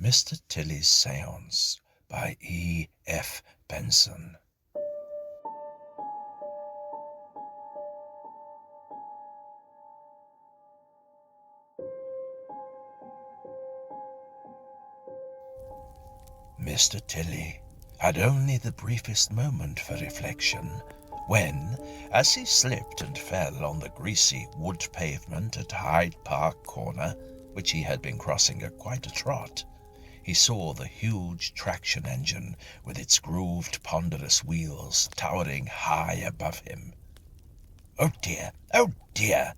Mr. Tilly's Séance by E. F. Benson. Mr. Tilly had only the briefest moment for reflection when, as he slipped and fell on the greasy wood pavement at Hyde Park Corner, which he had been crossing at quite a trot, he saw the huge traction engine with its grooved ponderous wheels towering high above him. "Oh dear,"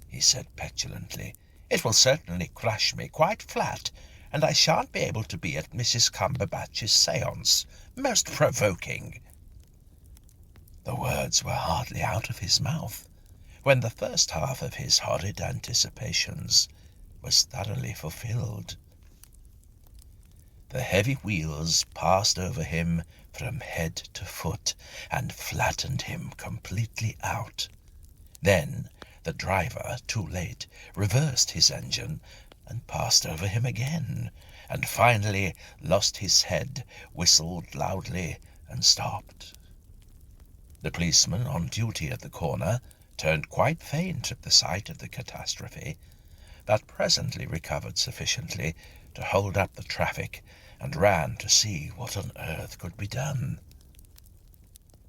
he said petulantly. "It will certainly crush me quite flat, and I shan't be able to be at Mrs. Cumberbatch's séance. Most provoking." The words were hardly out of his mouth when the first half of his horrid anticipations was thoroughly fulfilled. The heavy wheels passed over him from head to foot and flattened him completely out. Then the driver, too late, reversed his engine and passed over him again, and finally lost his head, whistled loudly, and stopped. The policeman on duty at the corner turned quite faint at the sight of the catastrophe, but presently recovered sufficiently to hold up the traffic and ran to see what on earth could be done.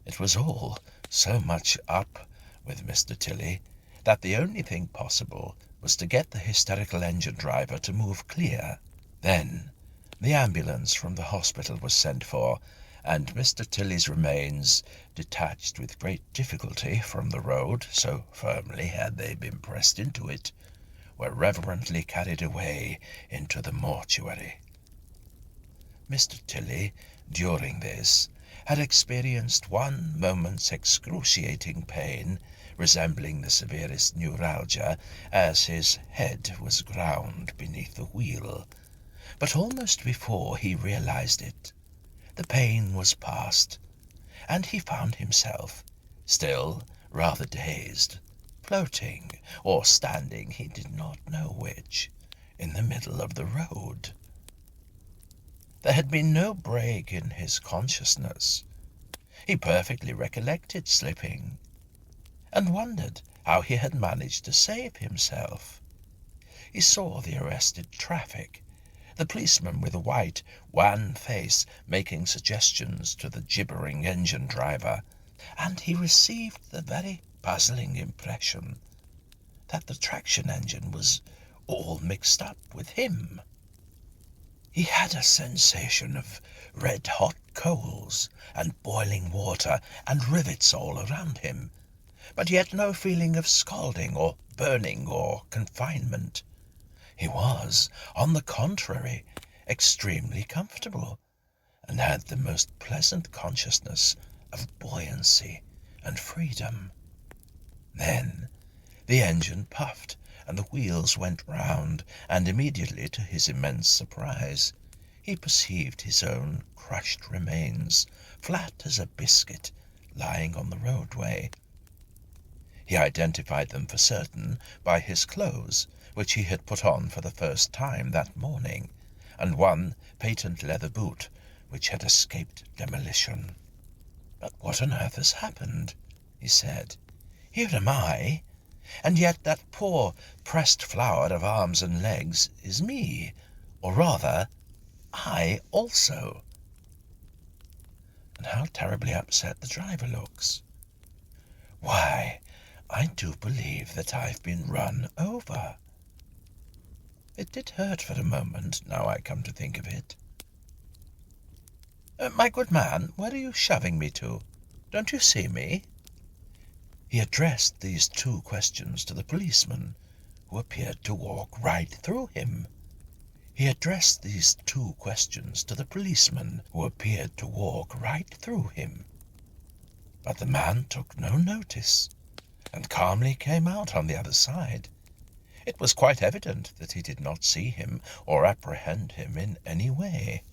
It was all so much up with Mr. Tilly that the only thing possible was to get the hysterical engine driver to move clear. Then the ambulance from the hospital was sent for, and Mr. Tilly's remains, detached with great difficulty from the road, so firmly had they been pressed into it, were reverently carried away into the mortuary. Mr. Tilly, during this, had experienced one moment's excruciating pain, resembling the severest neuralgia, as his head was ground beneath the wheel. But almost before he realized it, the pain was past, and he found himself, still rather dazed, floating or standing, he did not know which, in the middle of the road. There had been no break in his consciousness. He perfectly recollected slipping, and wondered how he had managed to save himself. He saw the arrested traffic, the policeman with a white, wan face making suggestions to the gibbering engine driver, and he received the very puzzling impression that the traction engine was all mixed up with him. He had a sensation of red-hot coals and boiling water and rivets all around him, but yet no feeling of scalding or burning or confinement. He was, on the contrary, extremely comfortable, and had the most pleasant consciousness of buoyancy and freedom. Then the engine puffed, and the wheels went round, and immediately, to his immense surprise, he perceived his own crushed remains, flat as a biscuit, lying on the roadway. He identified them for certain by his clothes, which he had put on for the first time that morning, and one patent leather boot which had escaped demolition. "But what on earth has happened?" he said. "Here am I, and yet that poor pressed flower of arms and legs is me, or rather, I also. And how terribly upset the driver looks. Why, I do believe that I've been run over." It did hurt for a moment, now I come to think of it. "My good man, where are you shoving me to? Don't you see me?" He addressed these two questions to the policeman, who appeared to walk right through him. But the man took no notice, and calmly came out on the other side. It was quite evident that he did not see him or apprehend him in any way.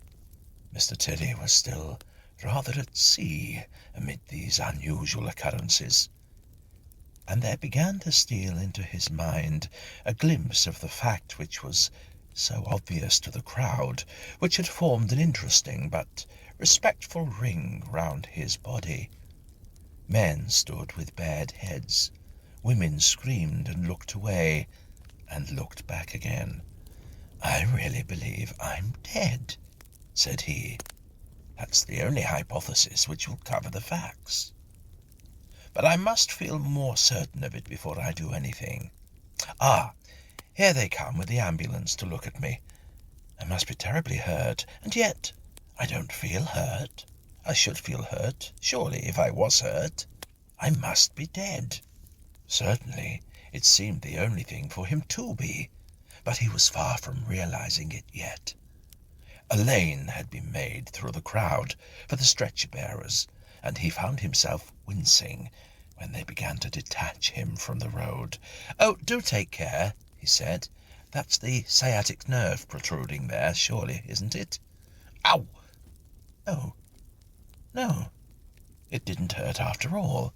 Mr. Tilly was still rather at sea amid these unusual occurrences, and there began to steal into his mind a glimpse of the fact which was so obvious to the crowd, which had formed an interesting but respectful ring round his body. Men stood with bared heads. Women screamed and looked away, and looked back again. "I really believe I'm dead," said he. "That's the only hypothesis which will cover the facts. But I must feel more certain of it before I do anything. Ah, here they come with the ambulance to look at me. I must be terribly hurt, and yet I don't feel hurt. I should feel hurt, surely, if I was hurt. I must be dead." Certainly, it seemed the only thing for him to be, but he was far from realizing it yet. A lane had been made through the crowd for the stretcher-bearers, and he found himself wincing when they began to detach him from the road. "Oh, do take care," he said. "That's the sciatic nerve protruding there, surely, isn't it?" "Ow!" "Oh, no, it didn't hurt after all.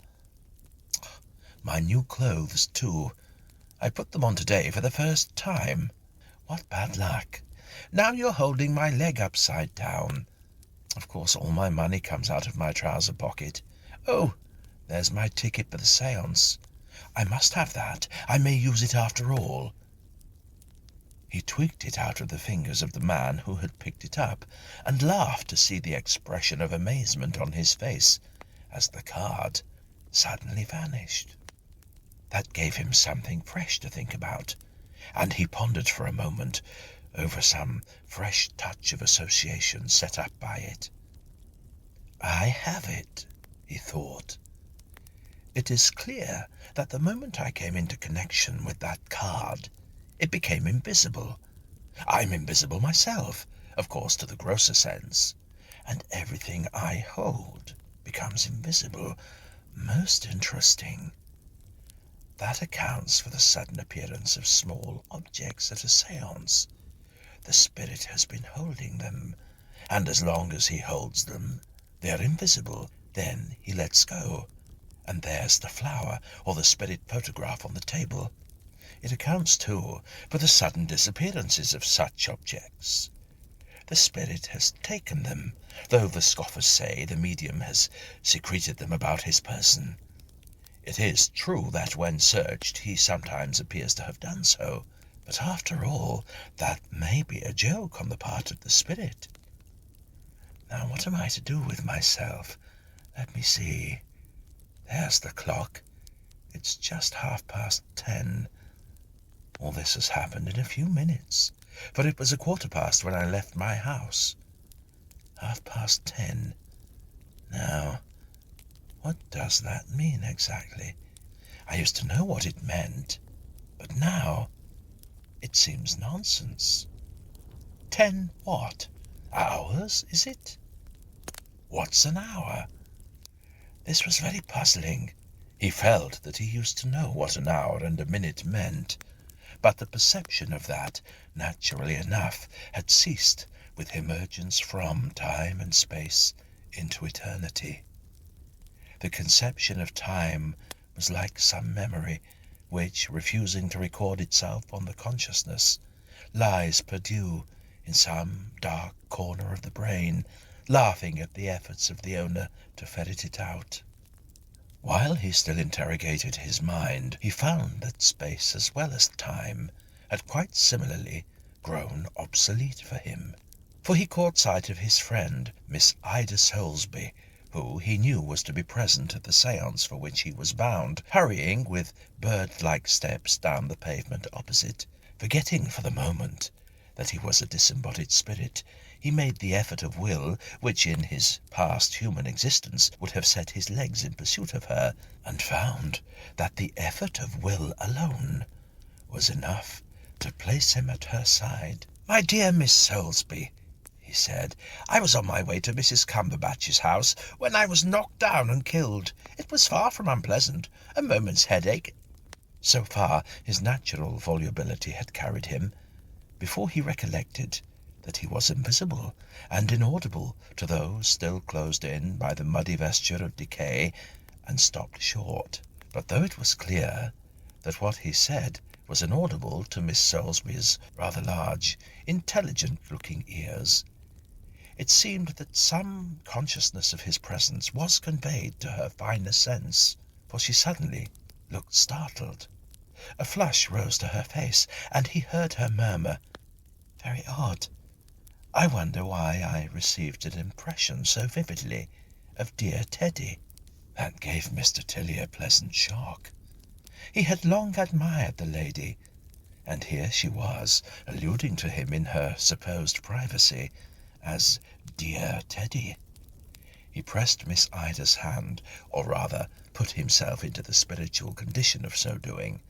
My new clothes, too. I put them on today for the first time. What bad luck. Now you're holding my leg upside down. Of course, all my money comes out of my trouser pocket. Oh, there's my ticket for the séance. I must have that. I may use it after all." He tweaked it out of the fingers of the man who had picked it up, and laughed to see the expression of amazement on his face as the card suddenly vanished. That gave him something fresh to think about, and he pondered for a moment over some fresh touch of association set up by it. "I have it," he thought. "It is clear that the moment I came into connection with that card, it became invisible. I'm invisible myself, of course, to the grosser sense, and everything I hold becomes invisible. Most interesting. That accounts for the sudden appearance of small objects at a séance. The spirit has been holding them, and as long as he holds them, they're invisible. Then he lets go, and there's the flower or the spirit photograph on the table. It accounts, too, for the sudden disappearances of such objects. The spirit has taken them, though the scoffers say the medium has secreted them about his person. It is true that when searched he sometimes appears to have done so, but after all, that may be a joke on the part of the spirit. Now what am I to do with myself? Let me see. There's the clock. It's just 10:30. All this has happened in a few minutes, for it was 10:15 when I left my house. 10:30. Now, what does that mean exactly? I used to know what it meant, but now it seems nonsense. 10 what? Hours, is it? What's an hour? This was very puzzling. He felt that he used to know what an hour and a minute meant, but the perception of that, naturally enough, had ceased with emergence from time and space into eternity. The conception of time was like some memory which, refusing to record itself on the consciousness, lies perdu in some dark corner of the brain, laughing at the efforts of the owner to ferret it out. While he still interrogated his mind, he found that space as well as time had quite similarly grown obsolete for him, for he caught sight of his friend, Miss Ida Soulsby, who he knew was to be present at the séance for which he was bound, hurrying with bird-like steps down the pavement opposite. Forgetting for the moment that he was a disembodied spirit, he made the effort of will which in his past human existence would have set his legs in pursuit of her, and found that the effort of will alone was enough to place him at her side. "My dear Miss Soulsby," he said, "I was on my way to Mrs. Cumberbatch's house when I was knocked down and killed. It was far from unpleasant, a moment's headache." So far his natural volubility had carried him, before he recollected that he was invisible and inaudible to those still closed in by the muddy vesture of decay, and stopped short. But though it was clear that what he said was inaudible to Miss Soulsby's rather large, intelligent-looking ears. It seemed that some consciousness of his presence was conveyed to her finer sense, for she suddenly looked startled. A flush rose to her face, and he heard her murmur, "Very odd. I wonder why I received an impression so vividly of dear Teddy." That gave Mr. Tilly a pleasant shock. He had long admired the lady, and here she was, alluding to him in her supposed privacy as dear Teddy. He pressed Miss Ida's hand, or rather put himself into the spiritual condition of so doing,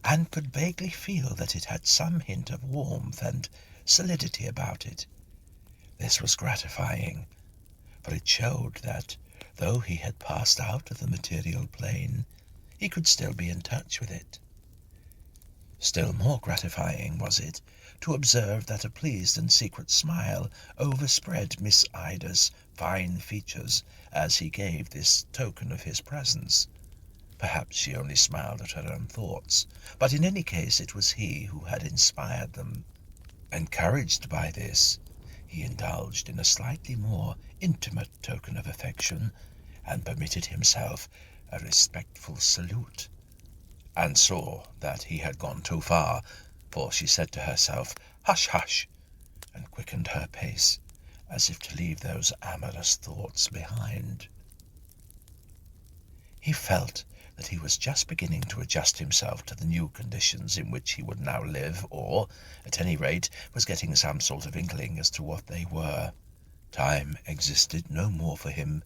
and could vaguely feel that it had some hint of warmth and solidity about it. This was gratifying, for it showed that, though he had passed out of the material plane, he could still be in touch with it. Still more gratifying was it to observe that a pleased and secret smile overspread Miss Ida's fine features as he gave this token of his presence. Perhaps she only smiled at her own thoughts, but in any case it was he who had inspired them. Encouraged by this, he indulged in a slightly more intimate token of affection, and permitted himself a respectful salute, and saw that he had gone too far, for she said to herself, "Hush, hush," and quickened her pace, as if to leave those amorous thoughts behind. He felt that he was just beginning to adjust himself to the new conditions in which he would now live, or, at any rate, was getting some sort of inkling as to what they were. Time existed no more for him,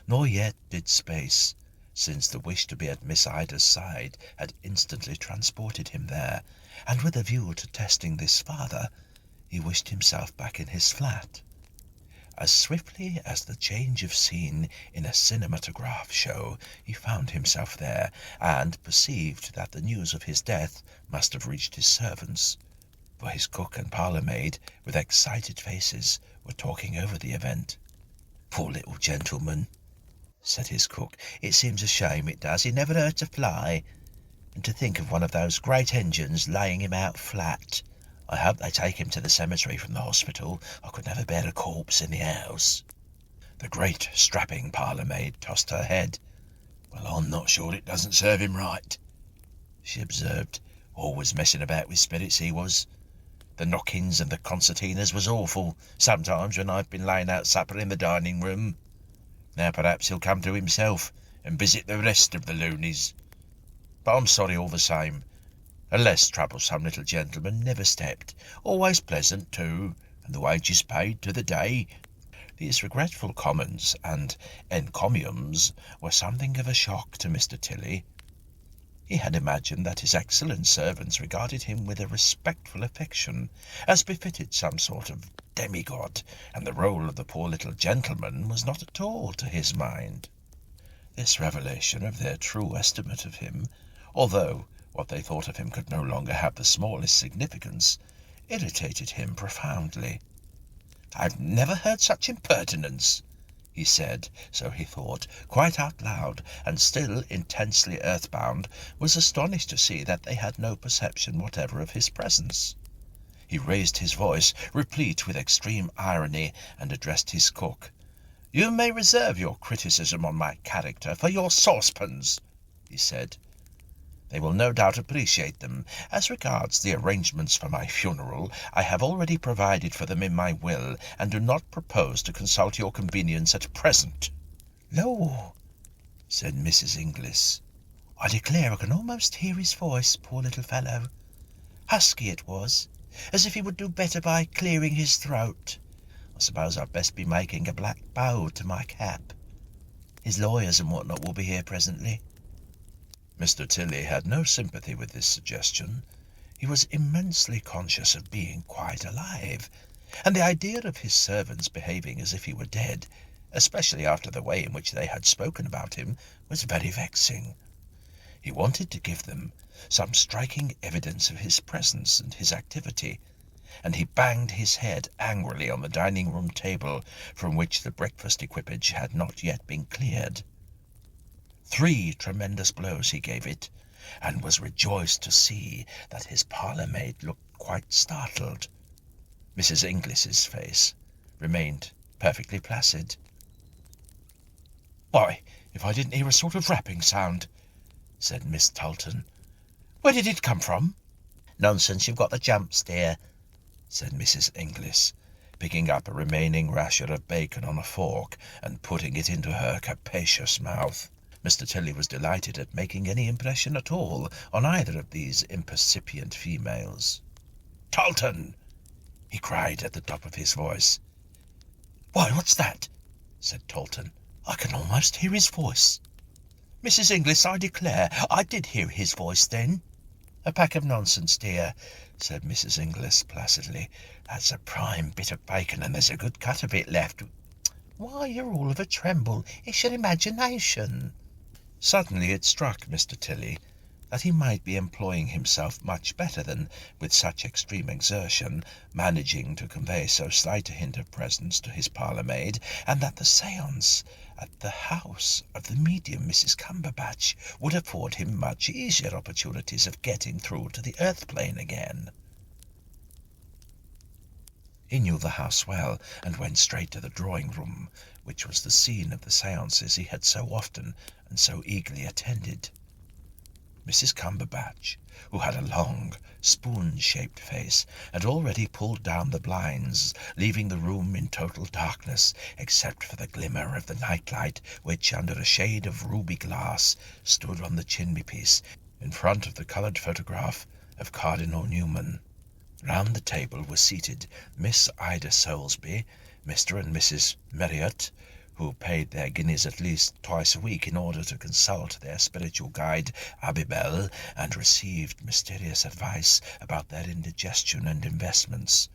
nor yet did space, since the wish to be at Miss Ida's side had instantly transported him there, and with a view to testing this farther, he wished himself back in his flat. As swiftly as the change of scene in a cinematograph show, he found himself there, and perceived that the news of his death must have reached his servants, for his cook and parlour-maid, with excited faces, were talking over the event. "Poor little gentleman," said his cook. "It seems a shame, it does. He never hurt a fly. And to think of one of those great engines laying him out flat. I hope they take him to the cemetery from the hospital. I could never bear a corpse in the house." The great strapping parlour-maid tossed her head. "Well, I'm not sure it doesn't serve him right," she observed. "Always messing about with spirits, he was. The knockings and the concertinas was awful, sometimes when I've been laying out supper in the dining-room. Now perhaps he'll come to himself and visit the rest of the loonies. But I'm sorry all the same. A less troublesome little gentleman never stepped. Always pleasant, too, and the wages paid to the day." These regretful comments and encomiums were something of a shock to Mr. Tilly. He had imagined that his excellent servants regarded him with a respectful affection, as befitted some sort of demigod, and the role of the poor little gentleman was not at all to his mind. This revelation of their true estimate of him, although what they thought of him could no longer have the smallest significance, irritated him profoundly. "I've never heard such impertinence," he said, so he thought, quite out loud, and still intensely earthbound, was astonished to see that they had no perception whatever of his presence. He raised his voice, replete with extreme irony, and addressed his cook. "You may reserve your criticism on my character for your saucepans," he said. "They will no doubt appreciate them. As regards the arrangements for my funeral, I have already provided for them in my will, and do not propose to consult your convenience at present." "Lor," said Mrs. Inglis, "I declare I can almost hear his voice, poor little fellow. Husky it was, as if he would do better by clearing his throat. I suppose I'd best be making a black bow to my cap. His lawyers and what not will be here presently." Mr. Tilly had no sympathy with this suggestion. He was immensely conscious of being quite alive, and the idea of his servants behaving as if he were dead, especially after the way in which they had spoken about him, was very vexing. He wanted to give them some striking evidence of his presence and his activity, and he banged his head angrily on the dining-room table, from which the breakfast equipage had not yet been cleared. 3 tremendous blows he gave it, and was rejoiced to see that his parlour-maid looked quite startled. Mrs. Inglis's face remained perfectly placid. "Why, if I didn't hear a sort of rapping sound," said Miss Tulton. "Where did it come from?" "Nonsense, you've got the jumps, dear," said Mrs. Inglis, picking up a remaining rasher of bacon on a fork and putting it into her capacious mouth. Mr. Tilly was delighted at making any impression at all on either of these impercipient females. "Tulton!" he cried at the top of his voice. "Why, what's that?" said Tulton. "I can almost hear his voice." "Mrs. Inglis, I declare I did hear his voice then." "A pack of nonsense, dear," said Mrs. Inglis placidly. "That's a prime bit of bacon, and there's a good cut of it left." "Why, you're all of a tremble. It's your imagination." Suddenly it struck Mr. Tilly that he might be employing himself much better than, with such extreme exertion, managing to convey so slight a hint of presence to his parlour-maid, and that the séance at the house of the medium Mrs. Cumberbatch would afford him much easier opportunities of getting through to the earth-plane again. He knew the house well, and went straight to the drawing-room, which was the scene of the séances he had so often and so eagerly attended. Mrs. Cumberbatch, who had a long, spoon-shaped face, had already pulled down the blinds, leaving the room in total darkness, except for the glimmer of the night-light which, under a shade of ruby glass, stood on the chimney-piece in front of the coloured photograph of Cardinal Newman. Round the table were seated Miss Ida Soulsby, Mr. and Mrs. Marriott, who paid their guineas at least twice a week in order to consult their spiritual guide Abibel, and received mysterious advice about their indigestion and investments,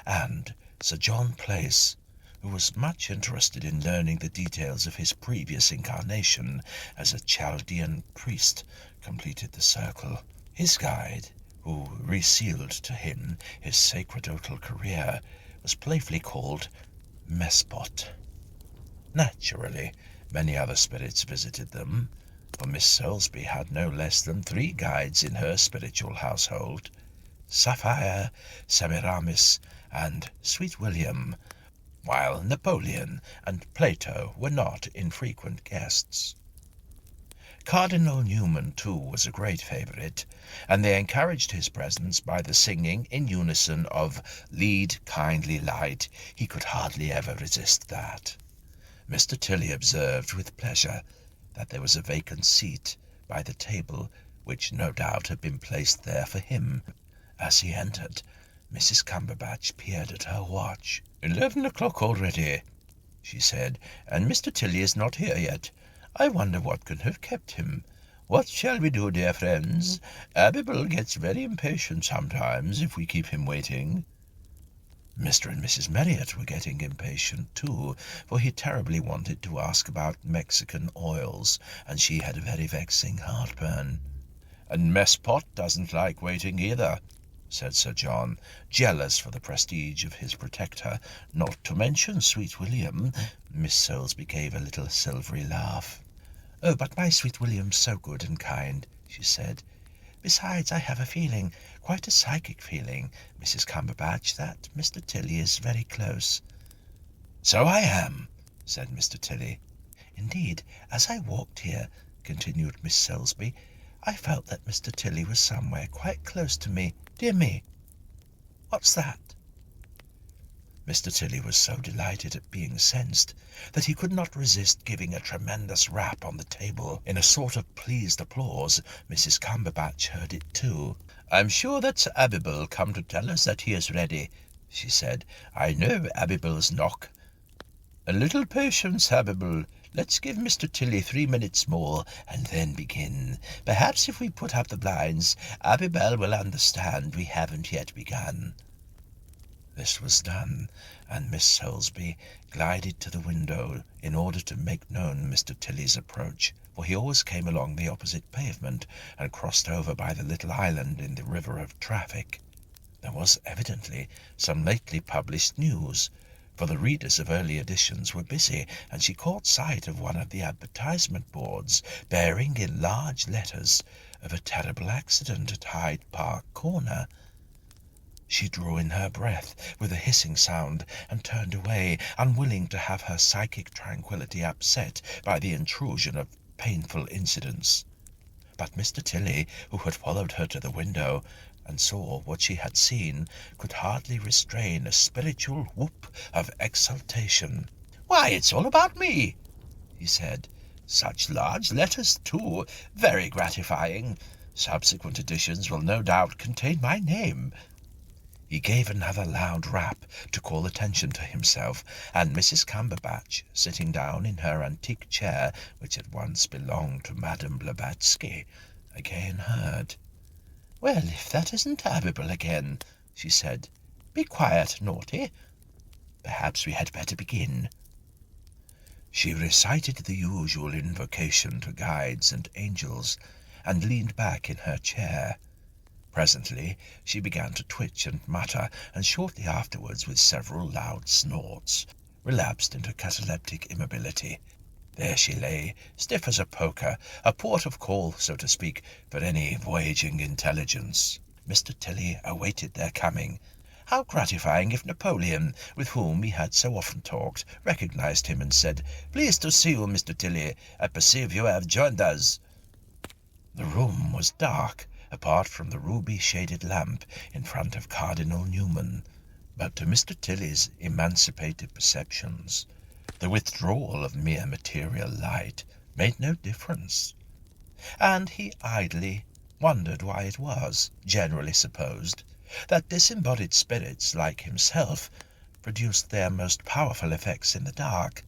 and Sir John Place, who was much interested in learning the details of his previous incarnation as a Chaldean priest, completed the circle. His guide, who resealed to him his sacerdotal career, was playfully called Mespot. Naturally, many other spirits visited them, for Miss Soulsby had no less than 3 guides in her spiritual household: Sapphire, Semiramis, and Sweet William, while Napoleon and Plato were not infrequent guests. Cardinal Newman, too, was a great favourite, and they encouraged his presence by the singing in unison of "Lead, Kindly Light." He could hardly ever resist that. Mr. Tilly observed with pleasure that there was a vacant seat by the table, which no doubt had been placed there for him. As he entered, Mrs. Cumberbatch peered at her watch. 11 o'clock already," she said, "and Mr. Tilly is not here yet. I wonder what can have kept him. What shall we do, dear friends? Abibel gets very impatient sometimes if we keep him waiting." Mr. and Mrs. Marriott were getting impatient too, for he terribly wanted to ask about Mexican oils, and she had a very vexing heartburn. "And Mespot doesn't like waiting either," said Sir John, jealous for the prestige of his protector, "not to mention Sweet William." Miss Soulsby gave a little silvery laugh. "Oh, but my Sweet William's so good and kind," she said. "Besides, I have a feeling, quite a psychic feeling, Mrs. Cumberbatch, that Mr. Tilly is very close." "So I am," said Mr. Tilly. "Indeed, as I walked here," continued Miss Soulsby, "I felt that Mr. Tilly was somewhere quite close to me. Dear me, what's that?" Mr. Tilly was so delighted at being sensed that he could not resist giving a tremendous rap on the table. In a sort of pleased applause, Mrs. Cumberbatch heard it too. "I'm sure that's Abibel come to tell us that he is ready," she said. "I know Abibel's knock. A little patience, Abibel. Let's give Mr. Tilly 3 minutes more, and then begin. Perhaps if we put up the blinds, Abibel will understand we haven't yet begun." This was done, and Miss Soulsby glided to the window in order to make known Mr. Tilly's approach, for he always came along the opposite pavement and crossed over by the little island in the river of traffic. There was evidently some lately published news, for the readers of early editions were busy, and she caught sight of one of the advertisement boards bearing in large letters of a terrible accident at Hyde Park Corner. She drew in her breath with a hissing sound and turned away, unwilling to have her psychic tranquillity upset by the intrusion of painful incidents. But Mr. Tilly, who had followed her to the window and saw what she had seen, could hardly restrain a spiritual whoop of exultation. "Why, it's all about me," he said. "Such large letters, too. Very gratifying. Subsequent editions will no doubt contain my name." He gave another loud rap to call attention to himself, and Mrs. Cumberbatch, sitting down in her antique chair, which had once belonged to Madame Blavatsky, again heard. "Well, if that isn't Abibel again," she said. "Be quiet, naughty. Perhaps we had better begin." She recited the usual invocation to guides and angels, and leaned back in her chair. Presently she began to twitch and mutter, and shortly afterwards, with several loud snorts, relapsed into cataleptic immobility. There she lay, stiff as a poker, a port of call, so to speak, for any voyaging intelligence. Mr. Tilly awaited their coming. How gratifying if Napoleon, with whom he had so often talked, recognized him and said, "Pleased to see you, Mr. Tilly. I perceive you have joined us." The room was dark, apart from the ruby-shaded lamp in front of Cardinal Newman, but to Mr. Tilly's emancipated perceptions, the withdrawal of mere material light made no difference, and he idly wondered why it was generally supposed that disembodied spirits like himself produced their most powerful effects in the dark.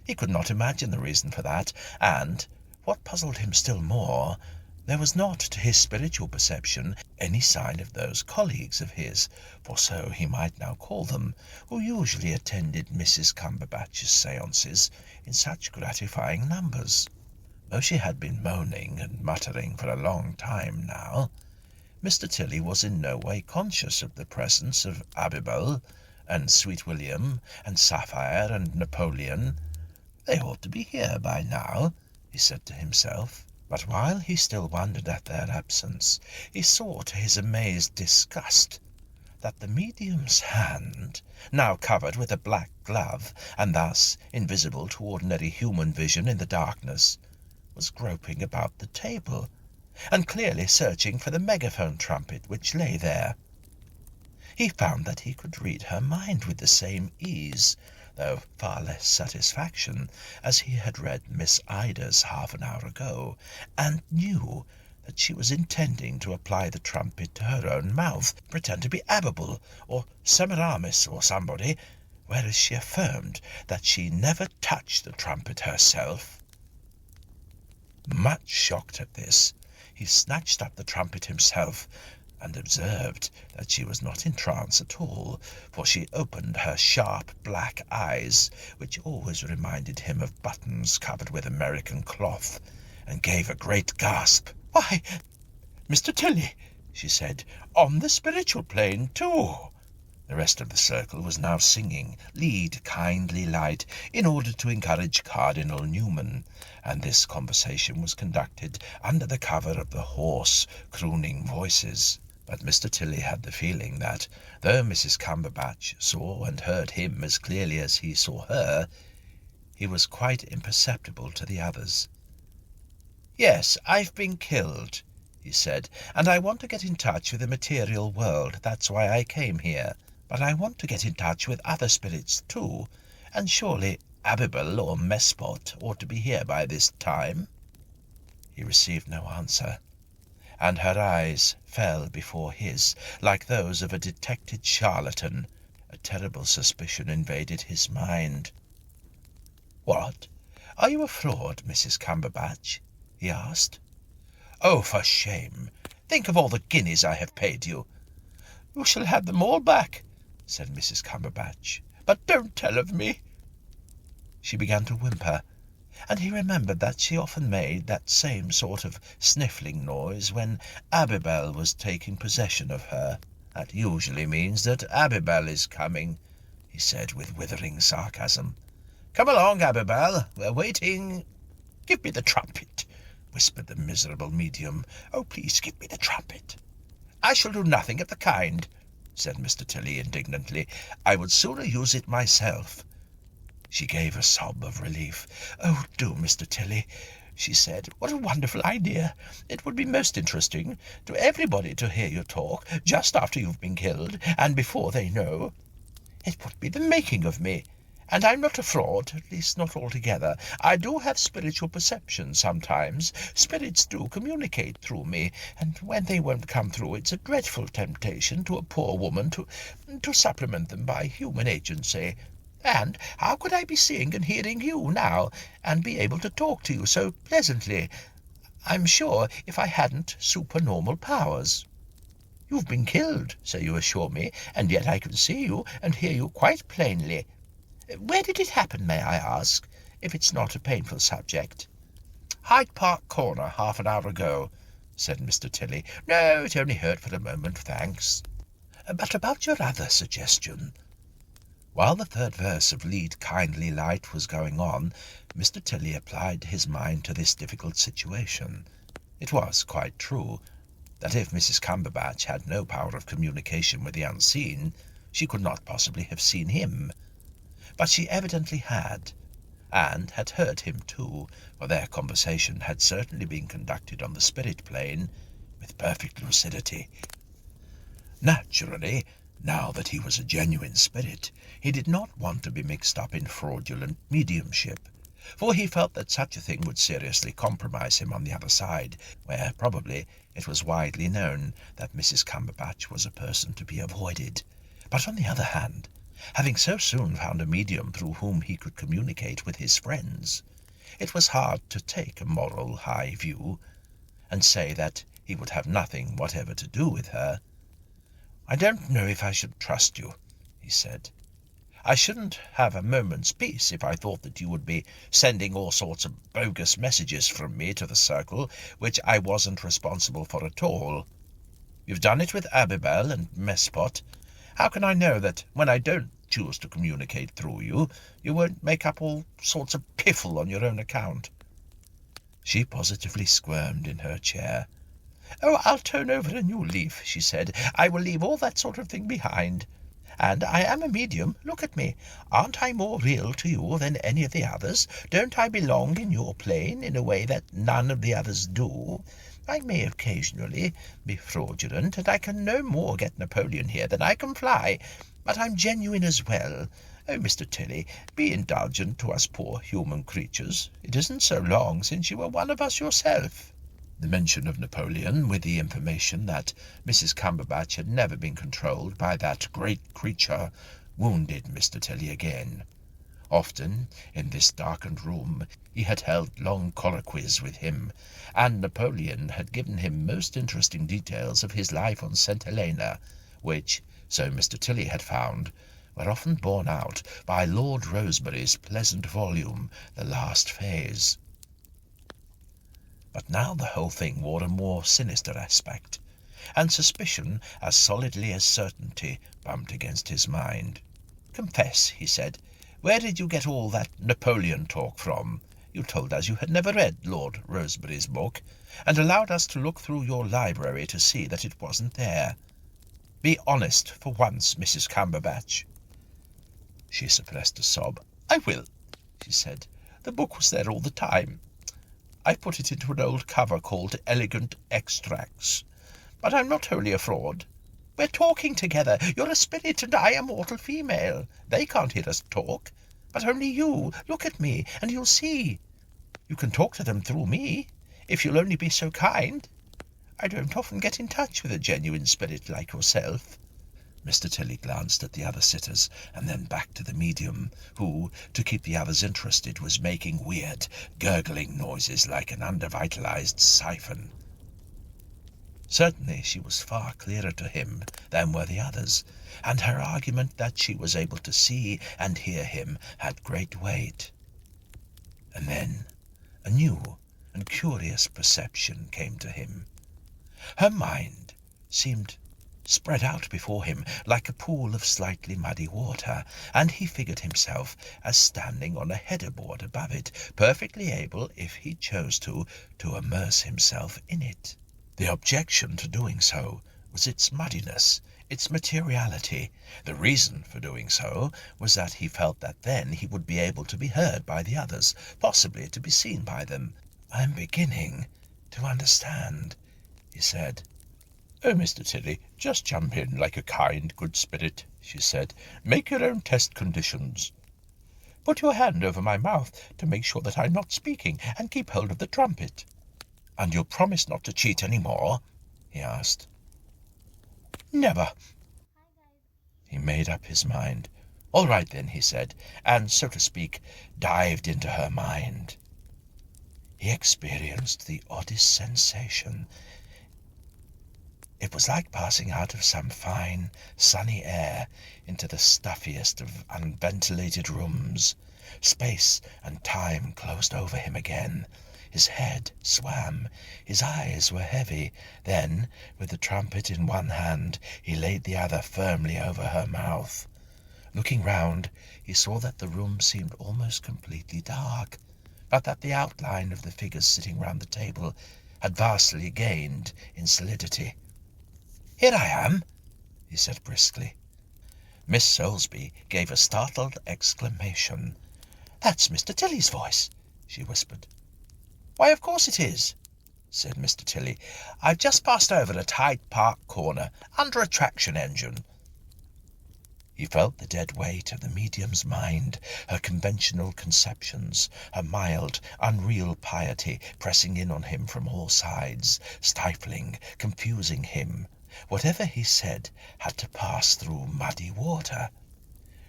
He could not imagine the reason for that, and, what puzzled him still more, there was not, to his spiritual perception, any sign of those colleagues of his, for so he might now call them, who usually attended Mrs. Cumberbatch's séances in such gratifying numbers. Though she had been moaning and muttering for a long time now, Mr. Tilly was in no way conscious of the presence of Abibel and Sweet William and Sapphire and Napoleon. "They ought to be here by now," he said to himself. But while he still wondered at their absence, he saw to his amazed disgust that the medium's hand, now covered with a black glove, and thus invisible to ordinary human vision in the darkness, was groping about the table, and clearly searching for the megaphone trumpet which lay there. He found that he could read her mind with the same ease, though far less satisfaction, as he had read Miss Ida's half an hour ago, and knew that she was intending to apply the trumpet to her own mouth, pretend to be Abibel or Semiramis or somebody, whereas she affirmed that she never touched the trumpet herself. Much shocked at this, he snatched up the trumpet himself, and observed that she was not in trance at all, for she opened her sharp black eyes, which always reminded him of buttons covered with American cloth, and gave a great gasp. "Why, Mr. Tilly," she said, "on the spiritual plane, too." The rest of the circle was now singing "Lead, Kindly Light," in order to encourage Cardinal Newman, and this conversation was conducted under the cover of the hoarse, crooning voices. But Mr. Tilly had the feeling that, though Mrs. Cumberbatch saw and heard him as clearly as he saw her, he was quite imperceptible to the others. "Yes, I've been killed," he said, "and I want to get in touch with the material world. That's why I came here. But I want to get in touch with other spirits too, and surely Abibel or Mespot ought to be here by this time." He received no answer, and her eyes fell before his like those of a detected charlatan. A terrible suspicion invaded his mind. "What? Are you a fraud, Mrs. Cumberbatch?" he asked. "Oh, for shame! Think of all the guineas I have paid you." "You shall have them all back," said Mrs. Cumberbatch, "but don't tell of me." She began to whimper, and he remembered that she often made that same sort of sniffling noise when Abibel was taking possession of her. "That usually means that Abibel is coming," he said with withering sarcasm. "Come along, Abibel, we're waiting." "Give me the trumpet," whispered the miserable medium. "Oh, please give me the trumpet." "I shall do nothing of the kind," said Mr. Tilly indignantly. "I would sooner use it myself." She gave a sob of relief. "Oh, do, Mr. Tilly," she said. "What a wonderful idea! It would be most interesting to everybody to hear you talk, just after you've been killed, and before they know. It would be the making of me. And I'm not a fraud, at least not altogether. I do have spiritual perception sometimes. Spirits do communicate through me, and when they won't come through, it's a dreadful temptation to a poor woman to supplement them by human agency. And how could I be seeing and hearing you now, and be able to talk to you so pleasantly, I'm sure, if I hadn't supernormal powers? You've been killed, so you assure me, and yet I can see you and hear you quite plainly. Where did it happen, may I ask, if it's not a painful subject?" "Hyde Park Corner, half an hour ago," said Mr. Tilly. "No, it only hurt for a moment, thanks. But about your other suggestion." While the third verse of Lead, Kindly Light was going on, Mr. Tilly applied his mind to this difficult situation. It was quite true that if Mrs. Cumberbatch had no power of communication with the unseen, she could not possibly have seen him. But she evidently had, and had heard him too, for their conversation had certainly been conducted on the spirit plane with perfect lucidity. Naturally, now that he was a genuine spirit, he did not want to be mixed up in fraudulent mediumship, for he felt that such a thing would seriously compromise him on the other side, where probably it was widely known that Mrs. Cumberbatch was a person to be avoided. But on the other hand, having so soon found a medium through whom he could communicate with his friends, it was hard to take a moral high view, and say that he would have nothing whatever to do with her. "I don't know if I should trust you," he said. "I shouldn't have a moment's peace if I thought that you would be sending all sorts of bogus messages from me to the circle, which I wasn't responsible for at all. You've done it with Abibel and Mespot. How can I know that when I don't choose to communicate through you, you won't make up all sorts of piffle on your own account?" She positively squirmed in her chair. "Oh, I'll turn over a new leaf," she said. "I will leave all that sort of thing behind. And I am a medium. Look at me. Aren't I more real to you than any of the others? Don't I belong in your plane in a way that none of the others do? I may occasionally be fraudulent, and I can no more get Napoleon here than I can fly, but I'm genuine as well. Oh, Mr. Tilly, be indulgent to us poor human creatures. It isn't so long since you were one of us yourself." The mention of Napoleon, with the information that Mrs. Cumberbatch had never been controlled by that great creature, wounded Mr. Tilly again. Often, in this darkened room, he had held long colloquies with him, and Napoleon had given him most interesting details of his life on St. Helena, which, so Mr. Tilly had found, were often borne out by Lord Rosebery's pleasant volume, The Last Phase. But now the whole thing wore a more sinister aspect, and suspicion as solidly as certainty bumped against his mind. "Confess," he said, "where did you get all that Napoleon talk from? You told us you had never read Lord Rosebery's book, and allowed us to look through your library to see that it wasn't there. Be honest for once, Mrs. Cumberbatch." She suppressed a sob. "I will," she said. "The book was there all the time. I put it into an old cover called Elegant Extracts. But I'm not wholly a fraud. We're talking together. You're a spirit and I a mortal female. They can't hear us talk, but only you. Look at me, and you'll see. You can talk to them through me, if you'll only be so kind. I don't often get in touch with a genuine spirit like yourself." Mr. Tilly glanced at the other sitters, and then back to the medium, who, to keep the others interested, was making weird, gurgling noises like an undervitalized siphon. Certainly she was far clearer to him than were the others, and her argument that she was able to see and hear him had great weight. And then a new and curious perception came to him. Her mind seemed spread out before him like a pool of slightly muddy water, and he figured himself as standing on a header-board above it, perfectly able, if he chose to immerse himself in it. The objection to doing so was its muddiness, its materiality. The reason for doing so was that he felt that then he would be able to be heard by the others, possibly to be seen by them. "I'm beginning to understand," he said. "Oh, Mr. Tilly, just jump in like a kind, good spirit," she said. "Make your own test conditions. Put your hand over my mouth to make sure that I'm not speaking, and keep hold of the trumpet." "And you'll promise not to cheat any more?" he asked. "Never." He made up his mind. "All right then," he said, and, so to speak, dived into her mind. He experienced the oddest sensation. It was like passing out of some fine, sunny air into the stuffiest of unventilated rooms. Space and time closed over him again. His head swam, his eyes were heavy. Then, with the trumpet in one hand, he laid the other firmly over her mouth. Looking round, he saw that the room seemed almost completely dark, but that the outline of the figures sitting round the table had vastly gained in solidity. "Here I am," he said briskly. Miss Soulsby gave a startled exclamation. "That's Mr. Tilly's voice," she whispered. "Why, of course it is," said Mr. Tilly. "I've just passed over at Hyde Park Corner, under a traction engine." He felt the dead weight of the medium's mind, her conventional conceptions, her mild, unreal piety pressing in on him from all sides, stifling, confusing him. Whatever he said had to pass through muddy water.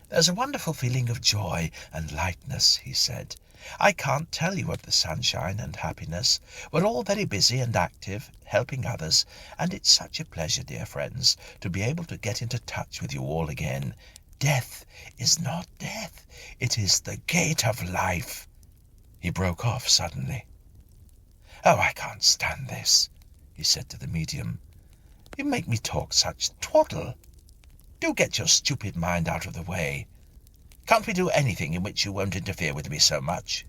"There's a wonderful feeling of joy and lightness," he said. "I can't tell you of the sunshine and happiness. We're all very busy and active, helping others, and it's such a pleasure, dear friends, to be able to get into touch with you all again. Death is not death. It is the gate of life." He broke off suddenly. "Oh, I can't stand this," he said to the medium. "You make me talk such twaddle. Do get your stupid mind out of the way. Can't we do anything in which you won't interfere with me so much?"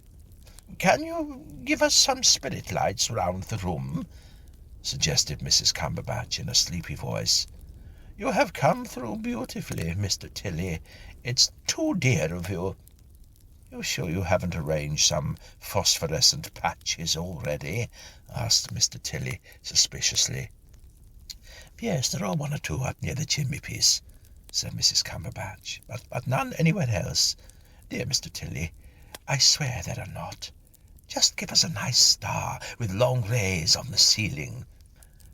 "Can you give us some spirit lights round the room?" suggested Mrs. Cumberbatch in a sleepy voice. "You have come through beautifully, Mr. Tilly. It's too dear of you. You sure you haven't arranged some phosphorescent patches already?" asked Mr. Tilly suspiciously. "Yes, there are one or two up near the chimney-piece," said Mrs. Cumberbatch, but none anywhere else. Dear Mr. Tilly, I swear there are not. Just give us a nice star with long rays on the ceiling."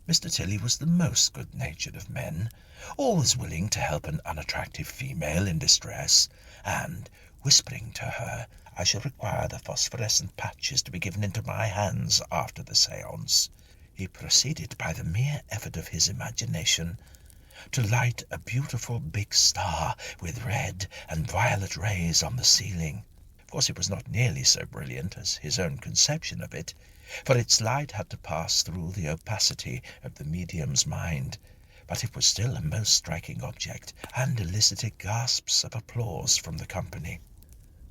Mr. Tilly was the most good-natured of men, always willing to help an unattractive female in distress, and, whispering to her, "I shall require the phosphorescent patches to be given into my hands after the séance," he proceeded, by the mere effort of his imagination, to light a beautiful big star with red and violet rays on the ceiling. Of course it was not nearly so brilliant as his own conception of it, for its light had to pass through the opacity of the medium's mind, but it was still a most striking object, and elicited gasps of applause from the company.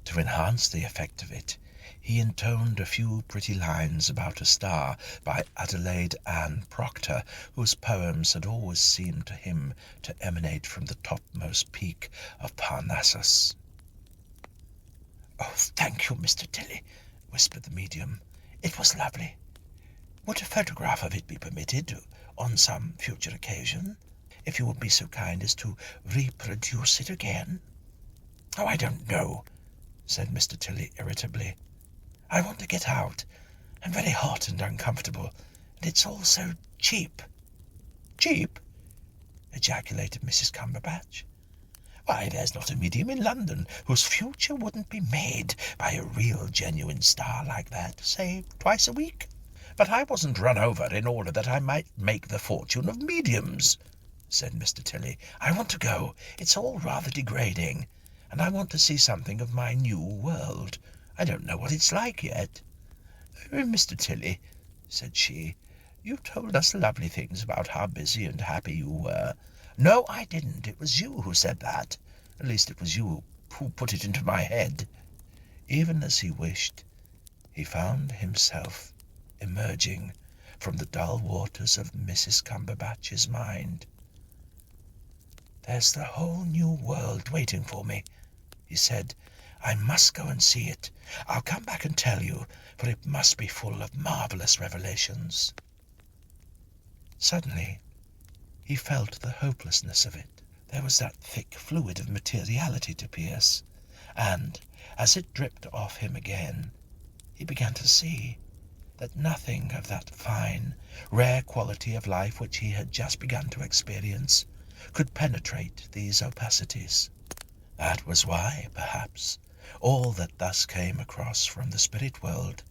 To enhance the effect of it, he intoned a few pretty lines about a star by Adelaide Ann Proctor, whose poems had always seemed to him to emanate from the topmost peak of Parnassus. "Oh, thank you, Mr. Tilly," whispered the medium. "It was lovely. Would a photograph of it be permitted on some future occasion, if you would be so kind as to reproduce it again?" "Oh, I don't know," said Mr. Tilly irritably. "I want to get out. I'm very hot and uncomfortable, and it's all so cheap." "Cheap?" ejaculated Mrs. Cumberbatch. "Why, there's not a medium in London whose future wouldn't be made by a real genuine star like that, say twice a week. But I wasn't run over in order that I might make the fortune of mediums," said Mr. Tilly. "I want to go. It's all rather degrading, and I want to see something of my new world. I don't know what it's like yet." "Mr. Tilly," said she, "you told us lovely things about how busy and happy you were, No, I didn't. It was you who said that. At least it was you who put it into my head." Even as he wished, he found himself emerging from the dull waters of Mrs. Cumberbatch's mind. "There's the whole new world waiting for me," he said. "I must go and see it. I'll come back and tell you, for it must be full of marvelous revelations." Suddenly, he felt the hopelessness of it. There was that thick fluid of materiality to pierce, and as it dripped off him again, he began to see that nothing of that fine, rare quality of life which he had just begun to experience could penetrate these opacities. That was why, perhaps, all that thus came across from the spirit world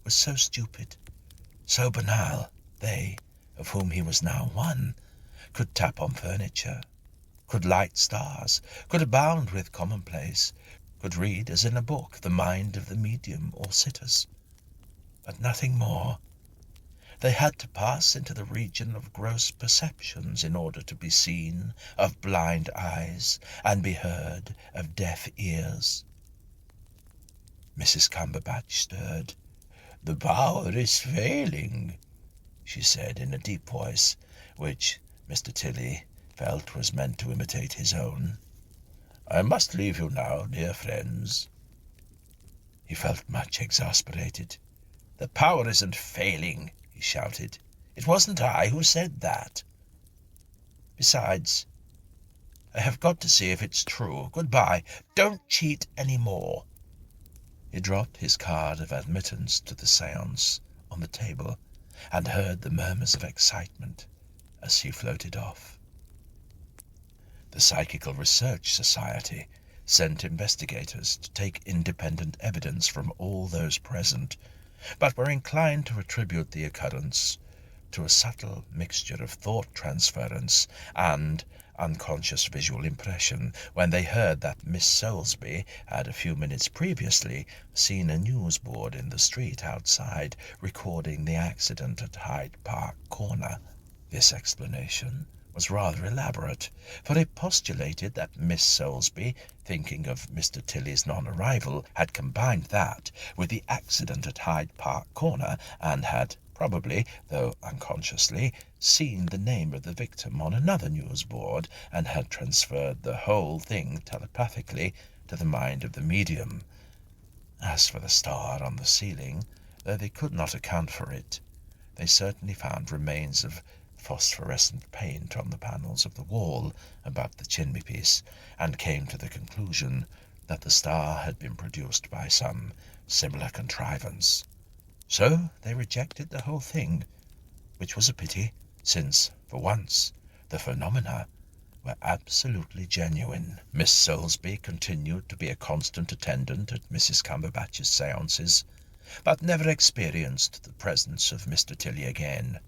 was so stupid, so banal. They, of whom he was now one, could tap on furniture, could light stars, could abound with commonplace, could read as in a book the mind of the medium or sitters, but nothing more. They had to pass into the region of gross perceptions in order to be seen of blind eyes and be heard of deaf ears. Mrs. Cumberbatch stirred. "The power is failing," she said in a deep voice, which Mr. Tilly felt was meant to imitate his own. "I must leave you now, dear friends." He felt much exasperated. "The power isn't failing," he shouted. "It wasn't I who said that. Besides, I have got to see if it's true. Goodbye. Don't cheat any more." He dropped his card of admittance to the séance on the table and heard the murmurs of excitement as he floated off. The Psychical Research Society sent investigators to take independent evidence from all those present, but were inclined to attribute the occurrence to a subtle mixture of thought transference and unconscious visual impression when they heard that Miss Soulsby had a few minutes previously seen a newsboard in the street outside recording the accident at Hyde Park Corner. This explanation was rather elaborate, for it postulated that Miss Soulsby, thinking of Mr. Tilly's non-arrival, had combined that with the accident at Hyde Park Corner, and had probably, though unconsciously, seen the name of the victim on another newsboard, and had transferred the whole thing telepathically to the mind of the medium. As for the star on the ceiling, though they could not account for it, they certainly found remains of phosphorescent paint on the panels of the wall above the chimney-piece, and came to the conclusion that the star had been produced by some similar contrivance. So they rejected the whole thing, which was a pity, since, for once, the phenomena were absolutely genuine. Miss Soulsby continued to be a constant attendant at Mrs. Cumberbatch's séances, but never experienced the presence of Mr. Tilly again.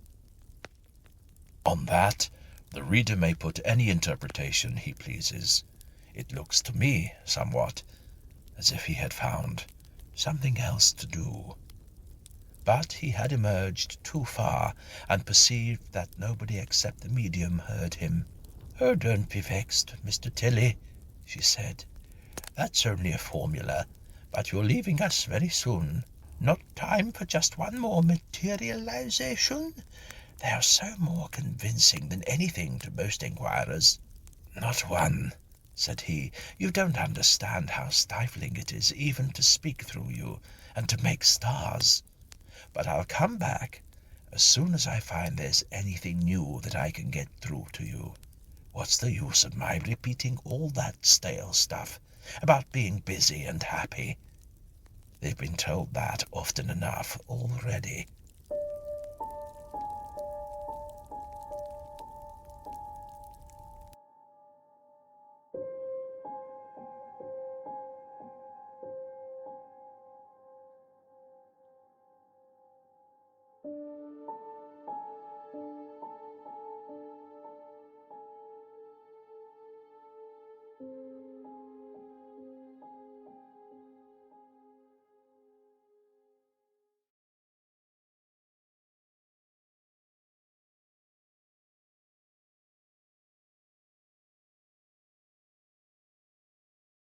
On that, the reader may put any interpretation he pleases. It looks to me, somewhat, as if he had found something else to do. But he had emerged too far, and perceived that nobody except the medium heard him. "Oh, don't be vexed, Mr. Tilly," she said. "That's only a formula, but you're leaving us very soon. Not time for just one more materialization? They are so more convincing than anything to most inquirers." "Not one," said he. "You don't understand how stifling it is even to speak through you, and to make stars. But I'll come back as soon as I find there's anything new that I can get through to you. What's the use of my repeating all that stale stuff about being busy and happy? They've been told that often enough already."